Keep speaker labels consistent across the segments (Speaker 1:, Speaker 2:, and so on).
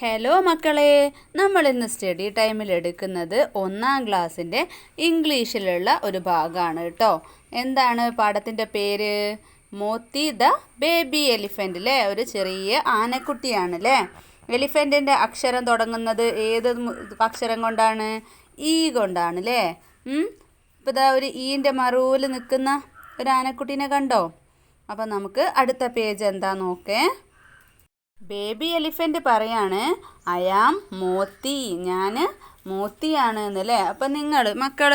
Speaker 1: Hello മക്കളെ, നമ്മൾ ഇന്ന് സ്റ്റഡി ടൈമിൽ എടുക്കുന്നത് 1ാം ക്ലാസ്സിൻ്റെ ഇംഗ്ലീഷിലുള്ള ഒരു ഭാഗമാണ് കേട്ടോ. എന്താണ് പാഠത്തിൻ്റെ പേര്? മോത്തി ദ ബേബി എലിഫൻ്റ് അല്ലേ? ഒരു ചെറിയ ആനക്കുട്ടിയാണ് അല്ലേ. എലിഫൻറ്റിൻ്റെ അക്ഷരം തുടങ്ങുന്നത് ഏത് അക്ഷരം കൊണ്ടാണ്? ഈ കൊണ്ടാണ് അല്ലേ. ഇപ്പോൾ ഇതാ ഒരു ഈൻ്റെ മറുവിൽ നിൽക്കുന്ന ഒരു ആനക്കുട്ടീനെ കണ്ടോ? അപ്പം നമുക്ക് അടുത്ത പേജ് എന്താ നോക്കേ. ബേബി എലിഫൻ്റ് പറയാണ് ഐ ആം മോത്തി, ഞാൻ മോത്തിയാണ് എന്നല്ലേ. അപ്പം മക്കൾ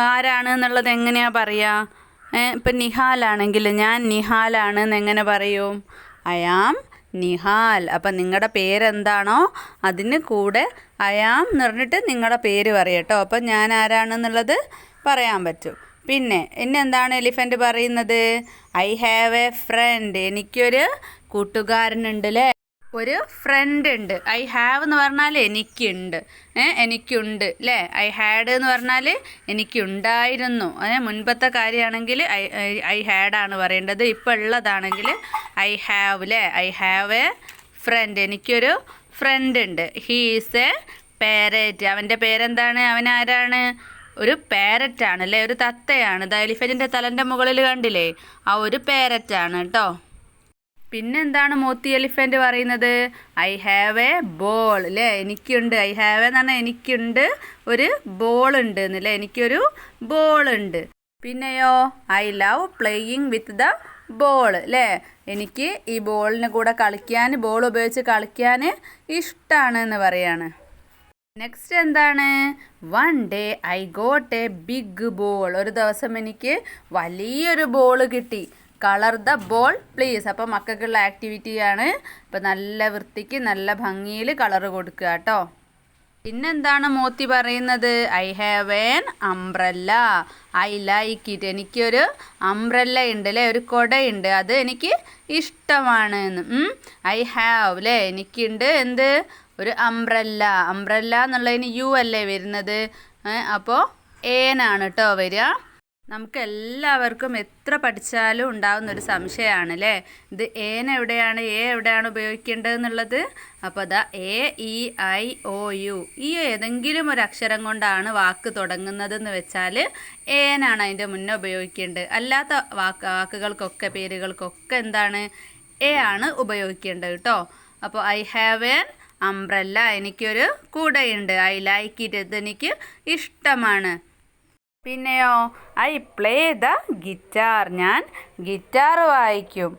Speaker 1: ആരാണ് എന്നുള്ളത് എങ്ങനെയാണ് പറയുക? ഇപ്പം നിഹാലാണെങ്കിൽ ഞാൻ നിഹാലാണ് എന്നെങ്ങനെ പറയും? I am Nihal. അപ്പം നിങ്ങളുടെ പേരെന്താണോ അതിന് കൂടെ ഐ ആം എന്ന് പറഞ്ഞിട്ട് നിങ്ങളുടെ പേര് പറയും കേട്ടോ. അപ്പം ഞാൻ ആരാണെന്നുള്ളത് പറയാൻ പറ്റും. പിന്നെ എന്താണ് എലിഫൻ്റ് പറയുന്നത്? ഐ ഹാവ് എ ഫ്രണ്ട്, എനിക്കൊരു കൂട്ടുകാരനുണ്ട് അല്ലേ. ഒരു ഫ്രണ്ട് ഉണ്ട്. ഐ ഹാവ് എന്ന് പറഞ്ഞാൽ എനിക്കുണ്ട്, എനിക്കുണ്ട് അല്ലേ. ഐ ഹാഡ് എന്ന് പറഞ്ഞാൽ എനിക്കുണ്ടായിരുന്നു. മുൻപത്തെ കാര്യമാണെങ്കിൽ ഐ ഹാഡാണ് പറയേണ്ടത്. ഇപ്പോൾ ഉള്ളതാണെങ്കിൽ ഐ ഹാവ് അല്ലേ. ഐ ഹാവ് എ ഫ്രണ്ട്, എനിക്കൊരു ഫ്രണ്ട് ഉണ്ട്. ഹീ ഈസ് എ പാരറ്റ്, അവൻ്റെ പേരെന്താണ്? അവൻ ആരാണ്? ഒരു പാരറ്റാണ് അല്ലേ, ഒരു തത്തയാണ്. ദ എലിഫൻറ്റിൻ്റെ തലൻ്റെ മുകളിൽ കണ്ടില്ലേ, ആ ഒരു പാരറ്റാണ് കേട്ടോ. പിന്നെന്താണ് മോത്തി എലിഫൻ്റ് പറയുന്നത്? ഐ ഹാവ് എ ബോൾ അല്ലേ, എനിക്കുണ്ട്. ഐ ഹാവ് എന്ന് പറഞ്ഞാൽ എനിക്കുണ്ട് ഒരു ബോൾ ഉണ്ട് എന്നല്ലേ, എനിക്കൊരു ബോൾ ഉണ്ട്. പിന്നെയോ I love playing with the ball അല്ലേ, എനിക്ക് ഈ ബോളിന് കൂടെ കളിക്കാൻ, ബോൾ ഉപയോഗിച്ച് കളിക്കാൻ ഇഷ്ടമാണ് എന്ന് പറയാണ്. നെക്സ്റ്റ് എന്താണ്? One day I got a big ball, ഒരു ദിവസം എനിക്ക് വലിയൊരു ബോൾ കിട്ടി. Colour the ball please. അപ്പോൾ മക്കൾക്കുള്ള ആക്ടിവിറ്റിയാണ്. ഇപ്പോൾ നല്ല വൃത്തിക്ക് നല്ല ഭംഗിയിൽ കളറ് കൊടുക്കുക കേട്ടോ. പിന്നെന്താണ് മോത്തി പറയുന്നത്? I have an umbrella, I like it, എനിക്കൊരു അംബ്രല്ല ഉണ്ട് അല്ലേ, ഒരു കുടയുണ്ട്, അത് എനിക്ക് ഇഷ്ടമാണ് എന്ന്. ഐ ഹാവ് അല്ലേ, എനിക്കുണ്ട് എന്ത്? ഒരു അംബ്രല്ല. അംബ്രല്ല എന്നുള്ളതിന് യു അല്ലേ വരുന്നത്, അപ്പോൾ ഏനാണ് കേട്ടോ വരിക. നമുക്ക് എല്ലാവർക്കും എത്ര പഠിച്ചാലും ഉണ്ടാകുന്നൊരു സംശയമാണ് അല്ലേ, ഇത് എവിടെയാണ് ഉപയോഗിക്കേണ്ടതെന്നുള്ളത്. അപ്പോൾ അതാ A E I O U, ഈ ഏതെങ്കിലും ഒരു അക്ഷരം കൊണ്ടാണ് വാക്ക് തുടങ്ങുന്നതെന്ന് വെച്ചാൽ ഏനാണ് അതിൻ്റെ മുന്നേ ഉപയോഗിക്കേണ്ടത്. അല്ലാത്ത വാക്കുകൾക്കൊക്കെ പേരുകൾക്കൊക്കെ എന്താണ്? എ ആണ് ഉപയോഗിക്കേണ്ടത് കേട്ടോ. അപ്പോൾ ഐ ഹാവ് എൻ അംബ്രല്ല, എനിക്കൊരു കൂടയുണ്ട്. ഐ ലൈക്ക് ഇറ്റ്, ഇതെനിക്ക് ഇഷ്ടമാണ്. പിന്നെയോ ഐ പ്ലേ ദ ഗിറ്റാർ, ഞാൻ ഗിറ്റാർ വായിക്കും.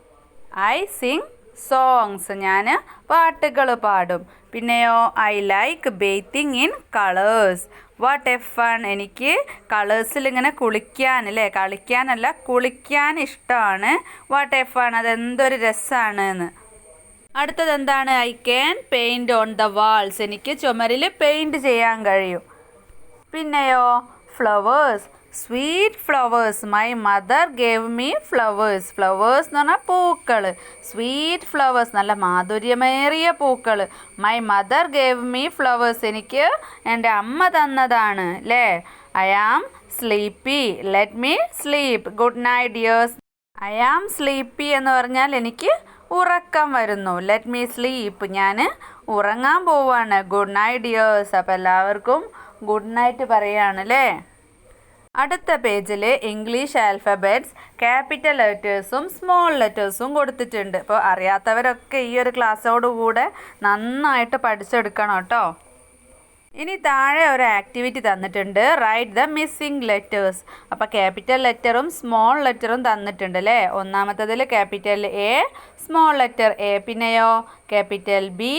Speaker 1: ഐ സിങ് സോങ്സ്, ഞാൻ പാട്ടുകൾ പാടും. പിന്നെയോ I like bathing in colours, what A fun, എനിക്ക് കളേഴ്സിൽ ഇങ്ങനെ കുളിക്കാൻ അല്ലേ, കളിക്കാനല്ല കുളിക്കാൻ ഇഷ്ടമാണ്. വാട്ട് എ ഫൺ, അതെന്തൊരു രസമാണ് എന്ന്. അടുത്തത് എന്താണ്? I can paint on the walls, എനിക്ക് ചുമരിൽ പെയിൻറ് ചെയ്യാൻ കഴിയും. പിന്നെയോ flowers, sweet flowers, my mother gave me flowers. Flowers എന്ന് പറഞ്ഞാൽ പൂക്കൾ, സ്വീറ്റ് ഫ്ലവേഴ്സ് നല്ല മാധുര്യമേറിയ പൂക്കൾ. My mother gave me flowers, എനിക്ക് എൻ്റെ അമ്മ തന്നതാണ് അല്ലേ. I am sleepy, let me sleep, good night dears. I am sleepy എന്ന് പറഞ്ഞാൽ എനിക്ക് ഉറക്കം വരുന്നു. ലെറ്റ് മീ സ്ലീപ്പ്, ഞാൻ ഉറങ്ങാൻ പോവാണ്. Good night dears. അപ്പോൾ എല്ലാവർക്കും ഗുഡ് നൈറ്റ് പറയാണ് അല്ലേ. അടുത്ത പേജിൽ ഇംഗ്ലീഷ് ആൽഫബറ്റ്സ് ക്യാപിറ്റൽ ലെറ്റേഴ്സും സ്മോൾ ലെറ്റേഴ്സും കൊടുത്തിട്ടുണ്ട്. അപ്പോൾ അറിയാത്തവരൊക്കെ ഈ ഒരു ക്ലാസ്സോടുകൂടെ നന്നായിട്ട് പഠിച്ചെടുക്കണം കേട്ടോ. ഇനി താഴെ ഒരു ആക്ടിവിറ്റി തന്നിട്ടുണ്ട്, റൈറ്റ് ദ മിസ്സിംഗ് ലെറ്റേഴ്സ്. അപ്പോൾ ക്യാപിറ്റൽ ലെറ്ററും സ്മോൾ ലെറ്ററും തന്നിട്ടുണ്ട് അല്ലേ. ഒന്നാമത്തതിൽ capital A, small letter A. പിന്നെയോ capital B,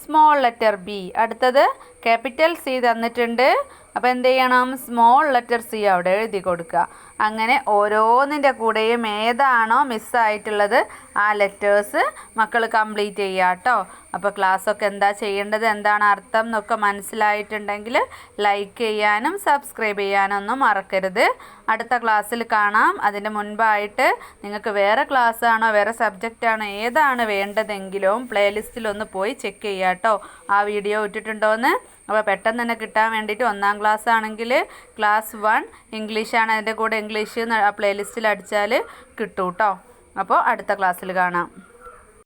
Speaker 1: small letter B. അടുത്തത് ക്യാപിറ്റൽ സി തന്നിട്ടുണ്ട്. അപ്പോൾ എന്ത് ചെയ്യണം? സ്മോൾ ലെറ്റർ സി അവിടെ എഴുതി കൊടുക്കുക. അങ്ങനെ ഓരോന്നിൻ്റെ കൂടെയും ഏതാണോ മിസ്സായിട്ടുള്ളത് ആ ലെറ്റേഴ്സ് മക്കൾ കംപ്ലീറ്റ് ചെയ്യുക കേട്ടോ. അപ്പോൾ ക്ലാസ്സൊക്കെ എന്താ ചെയ്യേണ്ടത്, എന്താണ് അർത്ഥം എന്നൊക്കെ മനസ്സിലായിട്ടുണ്ടെങ്കിൽ ലൈക്ക് ചെയ്യാനും സബ്സ്ക്രൈബ് ചെയ്യാനൊന്നും മറക്കരുത്. അടുത്ത ക്ലാസ്സിൽ കാണാം. അതിൻ്റെ മുൻപായിട്ട് നിങ്ങൾക്ക് വേറെ ക്ലാസ്സാണോ വേറെ സബ്ജക്റ്റാണോ ഏതാണ് വേണ്ടതെങ്കിലും പ്ലേലിസ്റ്റിലൊന്ന് പോയി ചെക്ക് ചെയ്യുക കേട്ടോ, ആ വീഡിയോ ഇട്ടിട്ടുണ്ടോയെന്ന്. അപ്പോൾ പെട്ടെന്ന് തന്നെ കിട്ടാൻ വേണ്ടിയിട്ട് 1ാം ക്ലാസ് ആണെങ്കിൽ ക്ലാസ് 1 ഇംഗ്ലീഷാണ്, അതിൻ്റെ കൂടെ ഇംഗ്ലീഷ് ആ പ്ലേലിസ്റ്റിൽ അടിച്ചാൽ കിട്ടും കേട്ടോ. അപ്പോൾ അടുത്ത ക്ലാസ്സിൽ കാണാം.